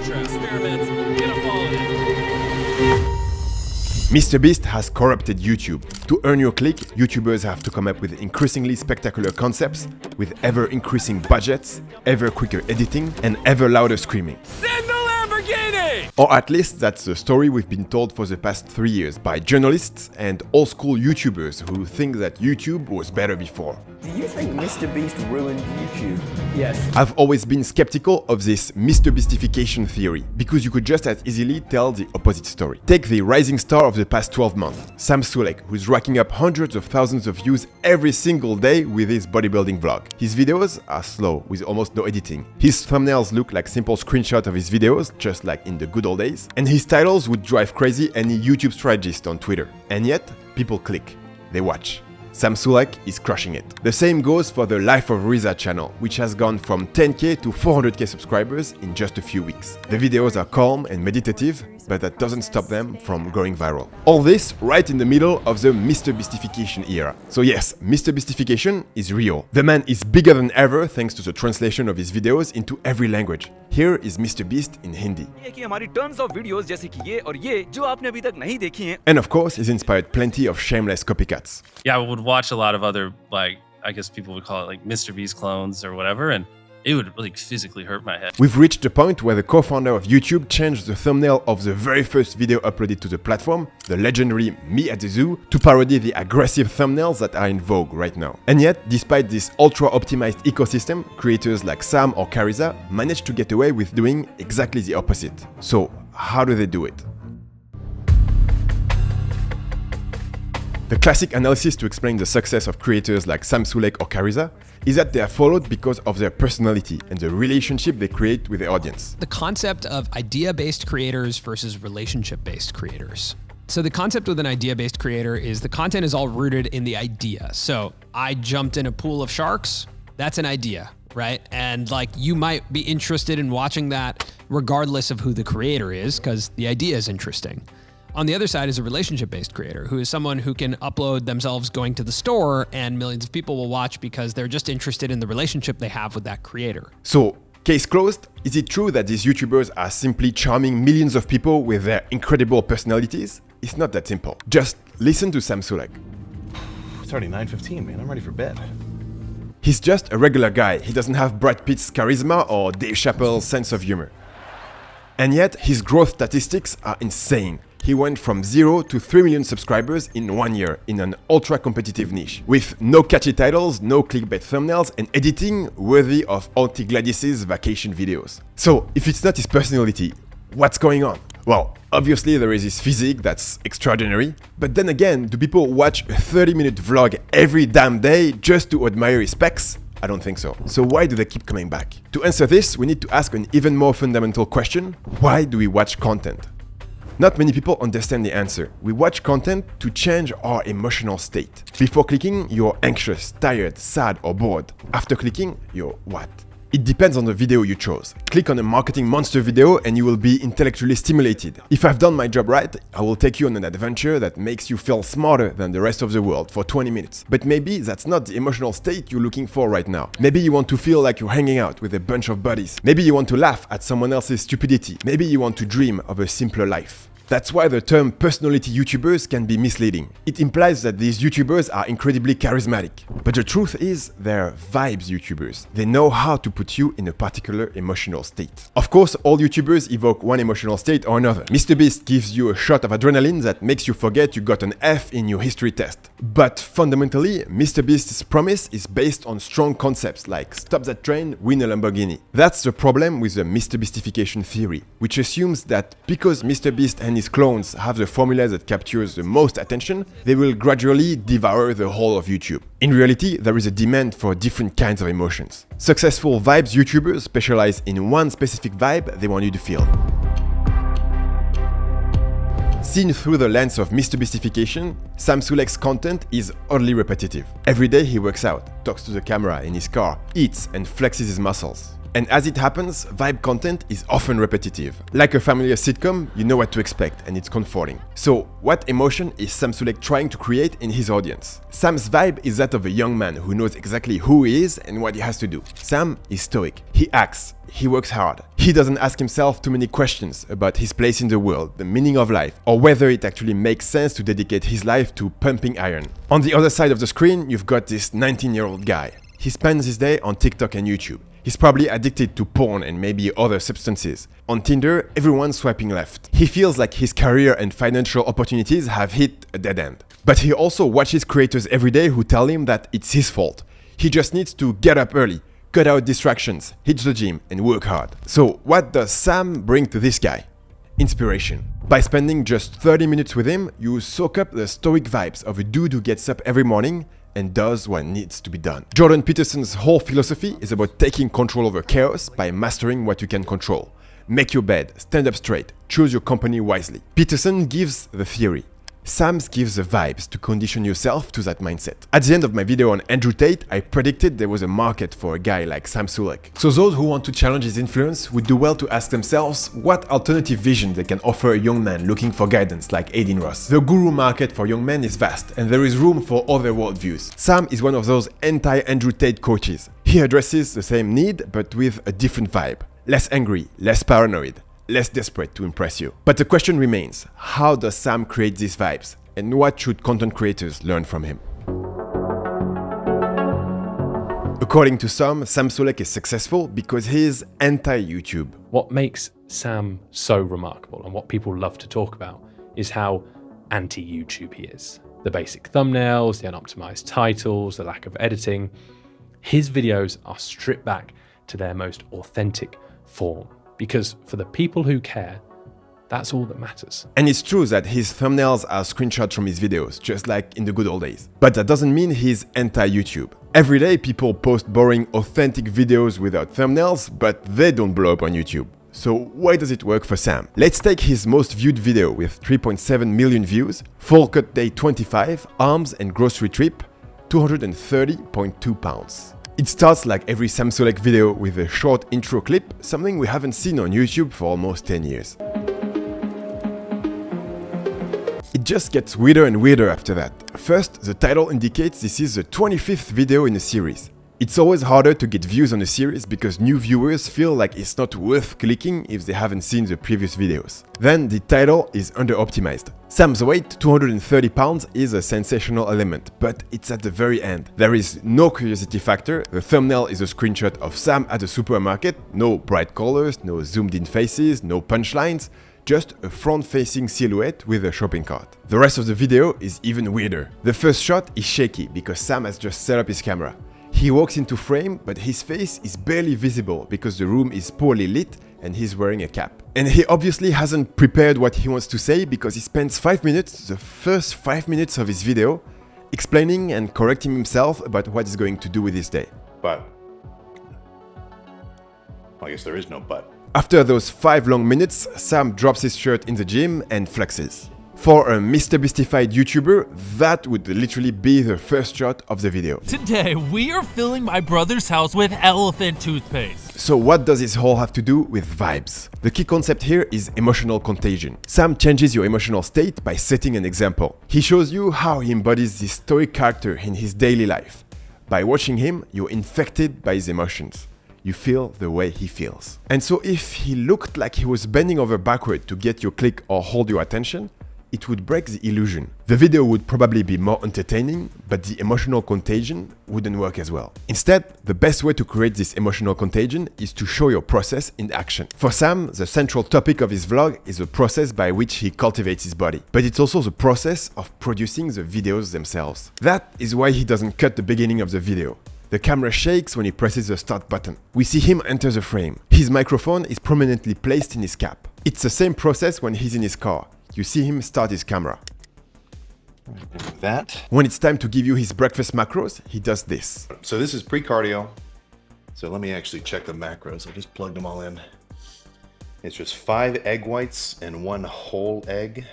ultra experiments in a fallen. MrBeast has corrupted YouTube. To earn your click, YouTubers have to come up with increasingly spectacular concepts, with ever-increasing budgets, ever quicker editing, and ever louder screaming. Send the Lamborghini! Or at least that's the story we've been told for the past 3 years by journalists and old-school YouTubers who think that YouTube was better before. Do you think MrBeast ruined YouTube? Yes. I've always been skeptical of this Mr.beast-ification theory, because you could just as easily tell the opposite story. Take the rising star of the past 12 months, Sam Sulek, who's racking up hundreds of thousands of views every single day with his bodybuilding vlog. His videos are slow, with almost no editing. His thumbnails look like simple screenshots of his videos, just like in the good old days. And his titles would drive crazy any YouTube strategist on Twitter. And yet, people click. They watch. Sam Sulek is crushing it. The same goes for the Life of Riza channel, which has gone from 10k to 400k subscribers in just a few weeks. The videos are calm and meditative, but that doesn't stop them from going viral. All this right in the middle of the MrBeast-ification era. So yes, MrBeast-ification is real. The man is bigger than ever thanks to the translation of his videos into every language. Here is MrBeast in Hindi. And of course, he's inspired plenty of shameless copycats. Yeah, I would watch a lot of other, like, I guess people would call it like Mr. Beast clones or whatever, and it would like physically hurt my head. We've reached the point where the co-founder of YouTube changed the thumbnail of the very first video uploaded to the platform, the legendary Me at the Zoo, to parody the aggressive thumbnails that are in vogue right now. And yet, despite this ultra-optimized ecosystem, creators like Sam or Riza managed to get away with doing exactly the opposite. So, how do they do it? The classic analysis to explain the success of creators like Sam Sulek or Riza is that they are followed because of their personality and the relationship they create with the audience. The concept of idea-based creators versus relationship-based creators. So the concept with an idea-based creator is the content is all rooted in the idea. So I jumped in a pool of sharks, that's an idea, right? And like you might be interested in watching that regardless of who the creator is, because the idea is interesting. On the other side is a relationship-based creator, who is someone who can upload themselves going to the store and millions of people will watch because they're just interested in the relationship they have with that creator. So, case closed, is it true that these YouTubers are simply charming millions of people with their incredible personalities? It's not that simple. Just listen to Sam Sulek. It's already 9:15, man. I'm ready for bed. He's just a regular guy. He doesn't have Brad Pitt's charisma or Dave Chappelle's sense of humor. And yet, his growth statistics are insane. He went from 0 to 3 million subscribers in 1 year in an ultra-competitive niche, with no catchy titles, no clickbait thumbnails, and editing worthy of Auntie Gladys's vacation videos. So, if it's not his personality, what's going on? Well, obviously there is his physique that's extraordinary, but then again, do people watch a 30-minute vlog every damn day just to admire his specs? I don't think so. So why do they keep coming back? To answer this, we need to ask an even more fundamental question. Why do we watch content? Not many people understand the answer. We watch content to change our emotional state. Before clicking, you're anxious, tired, sad, or bored. After clicking, you're what? It depends on the video you chose. Click on a marketing monster video and you will be intellectually stimulated. If I've done my job right, I will take you on an adventure that makes you feel smarter than the rest of the world for 20 minutes. But maybe that's not the emotional state you're looking for right now. Maybe you want to feel like you're hanging out with a bunch of buddies. Maybe you want to laugh at someone else's stupidity. Maybe you want to dream of a simpler life. That's why the term personality YouTubers can be misleading. It implies that these YouTubers are incredibly charismatic. But the truth is, they're vibes YouTubers. They know how to put you in a particular emotional state. Of course, all YouTubers evoke one emotional state or another. MrBeast gives you a shot of adrenaline that makes you forget you got an F in your history test. But fundamentally, MrBeast's promise is based on strong concepts like stop that train, win a Lamborghini. That's the problem with the MrBeast-ification theory, which assumes that because MrBeast and his clones have the formula that captures the most attention, they will gradually devour the whole of YouTube. In reality, there is a demand for different kinds of emotions. Successful vibes YouTubers specialize in one specific vibe they want you to feel. Seen through the lens of MrBeast-ification, Sam Sulek's content is oddly repetitive. Every day he works out, talks to the camera in his car, eats and flexes his muscles. And as it happens, vibe content is often repetitive. Like a familiar sitcom, you know what to expect and it's comforting. So, what emotion is Sam Sulek trying to create in his audience? Sam's vibe is that of a young man who knows exactly who he is and what he has to do. Sam is stoic. He acts. He works hard. He doesn't ask himself too many questions about his place in the world, the meaning of life, or whether it actually makes sense to dedicate his life to pumping iron. On the other side of the screen, you've got this 19-year-old guy. He spends his day on TikTok and YouTube. He's probably addicted to porn and maybe other substances. On Tinder, everyone's swiping left. He feels like his career and financial opportunities have hit a dead end. But he also watches creators every day who tell him that it's his fault. He just needs to get up early, cut out distractions, hit the gym, and work hard. So what does Sam bring to this guy? Inspiration. By spending just 30 minutes with him, you soak up the stoic vibes of a dude who gets up every morning and does what needs to be done. Jordan Peterson's whole philosophy is about taking control over chaos by mastering what you can control. Make your bed, stand up straight, choose your company wisely. Peterson gives the theory. Sam gives the vibes to condition yourself to that mindset. At the end of my video on Andrew Tate, I predicted there was a market for a guy like Sam Sulek. So those who want to challenge his influence would do well to ask themselves what alternative vision they can offer a young man looking for guidance like Aiden Ross. The guru market for young men is vast, and there is room for other worldviews. Sam is one of those anti-Andrew Tate coaches. He addresses the same need, but with a different vibe. Less angry, less paranoid, less desperate to impress you. But the question remains, how does Sam create these vibes? And what should content creators learn from him? According to some, Sam Sulek is successful because he is anti-YouTube. What makes Sam so remarkable and what people love to talk about is how anti-YouTube he is. The basic thumbnails, the unoptimized titles, the lack of editing. His videos are stripped back to their most authentic form. Because for the people who care, that's all that matters. And it's true that his thumbnails are screenshots from his videos, just like in the good old days. But that doesn't mean he's anti-YouTube. Every day people post boring, authentic videos without thumbnails, but they don't blow up on YouTube. So why does it work for Sam? Let's take his most viewed video with 3.7 million views, full cut day 25, arms and grocery trip, 230.2 pounds. It starts like every Sam Sulek video with a short intro clip, something we haven't seen on YouTube for almost 10 years. It just gets weirder and weirder after that. First, the title indicates this is the 25th video in a series. It's always harder to get views on a series because new viewers feel like it's not worth clicking if they haven't seen the previous videos. Then the title is under-optimized. Sam's weight, 230 pounds, is a sensational element, but it's at the very end. There is no curiosity factor, the thumbnail is a screenshot of Sam at a supermarket, no bright colors, no zoomed-in faces, no punchlines, just a front-facing silhouette with a shopping cart. The rest of the video is even weirder. The first shot is shaky because Sam has just set up his camera. He walks into frame, but his face is barely visible because the room is poorly lit and he's wearing a cap. And he obviously hasn't prepared what he wants to say because he spends 5 minutes, the first 5 minutes of his video, explaining and correcting himself about what he's going to do with his day. But I guess there is no but. After those 5 long minutes, Sam drops his shirt in the gym and flexes. For a Mr.beast-ified YouTuber, that would literally be the first shot of the video. Today, we are filling my brother's house with elephant toothpaste. So what does this all have to do with vibes? The key concept here is emotional contagion. Sam changes your emotional state by setting an example. He shows you how he embodies this stoic character in his daily life. By watching him, you're infected by his emotions. You feel the way he feels. And so if he looked like he was bending over backward to get your click or hold your attention, it would break the illusion. The video would probably be more entertaining, but the emotional contagion wouldn't work as well. Instead, the best way to create this emotional contagion is to show your process in action. For Sam, the central topic of his vlog is the process by which he cultivates his body. But it's also the process of producing the videos themselves. That is why he doesn't cut the beginning of the video. The camera shakes when he presses the start button. We see him enter the frame. His microphone is prominently placed in his cap. It's the same process when he's in his car. You see him start his camera. That. When it's time to give you his breakfast macros, he does this. So this is pre-cardio. So let me actually check the macros. I just plugged them all in. It's just 5 egg whites and 1 whole egg.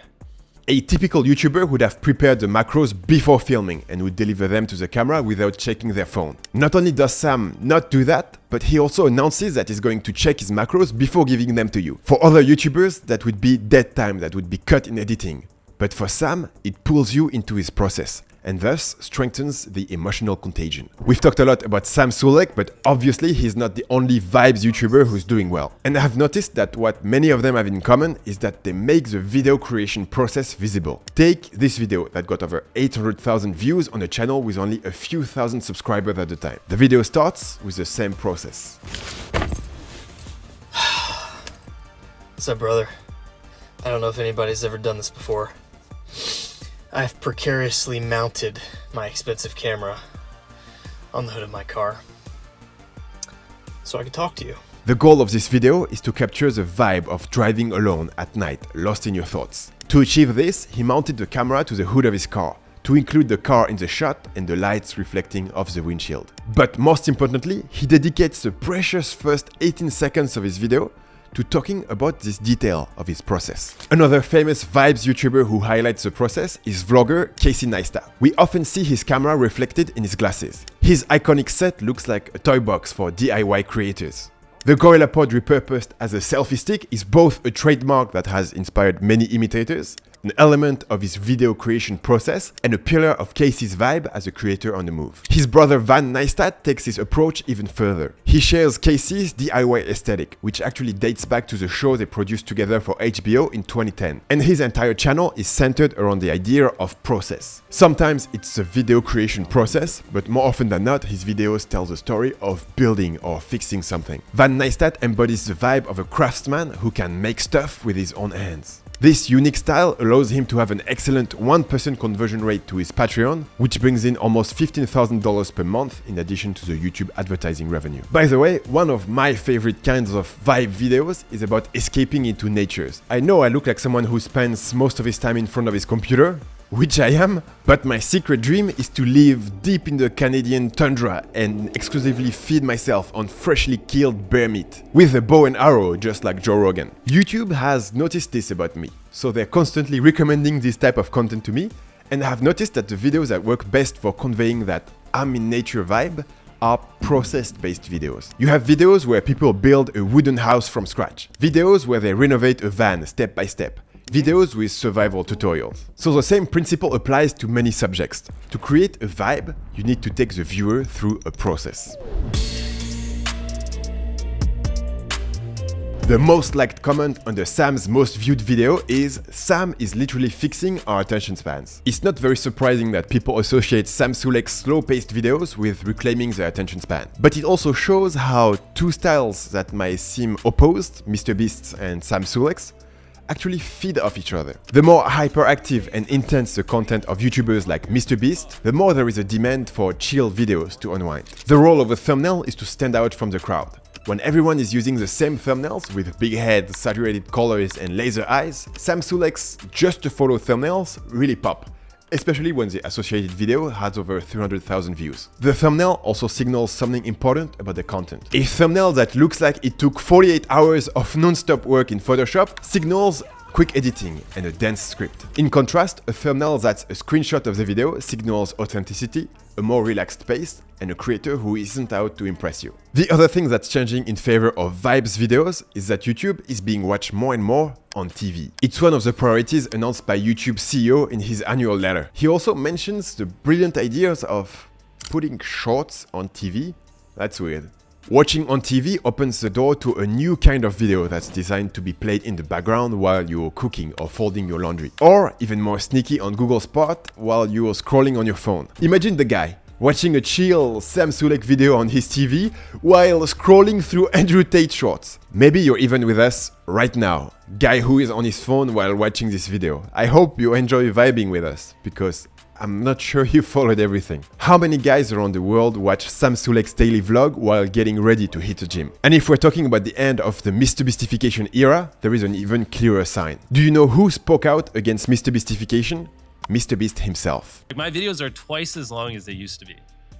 A typical YouTuber would have prepared the macros before filming and would deliver them to the camera without checking their phone. Not only does Sam not do that, but he also announces that he's going to check his macros before giving them to you. For other YouTubers, that would be dead time, that would be cut in editing. But for Sam, it pulls you into his process. and thus strengthens the emotional contagion. We've talked a lot about Sam Sulek, but obviously he's not the only vibes YouTuber who's doing well. And I've noticed that what many of them have in common is that they make the video creation process visible. Take this video that got over 800,000 views on a channel with only a few thousand subscribers at the time. The video starts with the same process. What's up, brother? I don't know if anybody's ever done this before. I've precariously mounted my expensive camera on the hood of my car so I can talk to you. The goal of this video is to capture the vibe of driving alone at night, lost in your thoughts. To achieve this, he mounted the camera to the hood of his car, to include the car in the shot and the lights reflecting off the windshield. But most importantly, he dedicates the precious first 18 seconds of his video to talking about this detail of his process. Another famous vibes YouTuber who highlights the process is vlogger Casey Neistat. We often see his camera reflected in his glasses. His iconic set looks like a toy box for DIY creators. The GorillaPod repurposed as a selfie stick is both a trademark that has inspired many imitators, an element of his video creation process, and a pillar of Casey's vibe as a creator on the move. His brother Van Neistat takes his approach even further. He shares Casey's DIY aesthetic, which actually dates back to the show they produced together for HBO in 2010. And his entire channel is centered around the idea of process. Sometimes it's a video creation process, but more often than not, his videos tell the story of building or fixing something. Van Neistat embodies the vibe of a craftsman who can make stuff with his own hands. This unique style allows him to have an excellent 1% conversion rate to his Patreon, which brings in almost $15,000 per month in addition to the YouTube advertising revenue. By the way, one of my favorite kinds of vibe videos is about escaping into natures. I know I look like someone who spends most of his time in front of his computer, which I am, but my secret dream is to live deep in the Canadian tundra and exclusively feed myself on freshly killed bear meat, with a bow and arrow just like Joe Rogan. YouTube has noticed this about me, so they're constantly recommending this type of content to me, and I have noticed that the videos that work best for conveying that I'm in nature vibe are process-based videos. You have videos where people build a wooden house from scratch, videos where they renovate a van step by step, videos with survival tutorials. So the same principle applies to many subjects. To create a vibe, you need to take the viewer through a process. The most liked comment under Sam's most viewed video is "Sam is literally fixing our attention spans." It's not very surprising that people associate Sam Sulek's slow-paced videos with reclaiming their attention span. But it also shows how two styles that might seem opposed, MrBeast's and Sam Sulek's, actually feed off each other. The more hyperactive and intense the content of YouTubers like MrBeast, the more there is a demand for chill videos to unwind. The role of a thumbnail is to stand out from the crowd. When everyone is using the same thumbnails with big heads, saturated colors and laser eyes, Sam Sulek's just to follow thumbnails really pop, especially when the associated video has over 300,000 views. The thumbnail also signals something important about the content. A thumbnail that looks like it took 48 hours of non-stop work in Photoshop signals quick editing and a dense script. In contrast, a thumbnail that's a screenshot of the video signals authenticity, a more relaxed pace, and a creator who isn't out to impress you. The other thing that's changing in favor of vibes videos is that YouTube is being watched more and more on TV. It's one of the priorities announced by YouTube CEO in his annual letter. He also mentions the brilliant ideas of putting shorts on TV. That's weird. Watching on TV opens the door to a new kind of video that's designed to be played in the background while you're cooking or folding your laundry. Or, even more sneaky, on Google Spot while you're scrolling on your phone. Imagine the guy watching a chill Sam Sulek video on his TV while scrolling through Andrew Tate shorts. Maybe you're even with us right now, guy who is on his phone while watching this video. I hope you enjoy vibing with us, because I'm not sure you followed everything. How many guys around the world watch Sam Sulek's daily vlog while getting ready to hit the gym? And if we're talking about the end of the MrBeast-ification era, there is an even clearer sign. Do you know who spoke out against MrBeast-ification? MrBeast himself. My videos are twice as long as they used to be.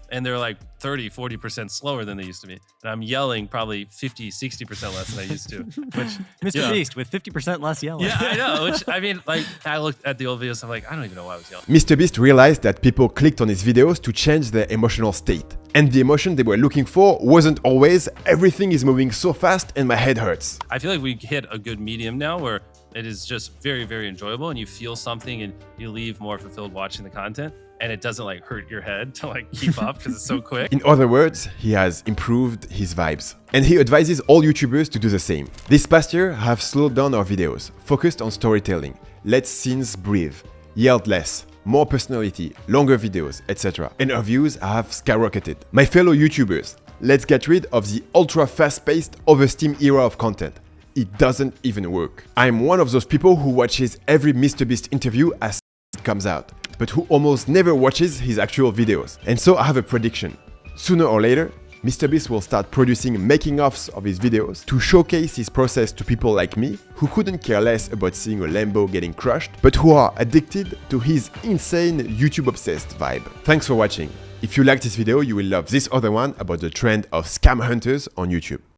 And they're like 30-40% slower than they used to be. And I'm yelling probably 50-60% less than I used to. Which Mr. Beast with 50% less yelling. Yeah, I know. Which, I mean, like, I looked at the old videos, I'm like, I don't even know why I was yelling. MrBeast realized that people clicked on his videos to change their emotional state. And the emotion they were looking for wasn't always, everything is moving so fast and my head hurts. I feel like we hit a good medium now where it is just very, very enjoyable and you feel something and you leave more fulfilled watching the content. and it doesn't like hurt your head to like keep up because it's so quick. In other words, he has improved his vibes. And he advises all YouTubers to do the same. This past year, I have slowed down our videos, focused on storytelling, let scenes breathe, yelled less, more personality, longer videos, etc. And our views have skyrocketed. My fellow YouTubers, let's get rid of the ultra fast-paced, oversteam era of content. It doesn't even work. I'm one of those people who watches every MrBeast interview as it comes out, but who almost never watches his actual videos. And so I have a prediction. Sooner or later, MrBeast will start producing making-ofs of his videos to showcase his process to people like me, who couldn't care less about seeing a Lambo getting crushed, but who are addicted to his insane YouTube-obsessed vibe. Thanks for watching. If you liked this video, you will love this other one about the trend of scam hunters on YouTube.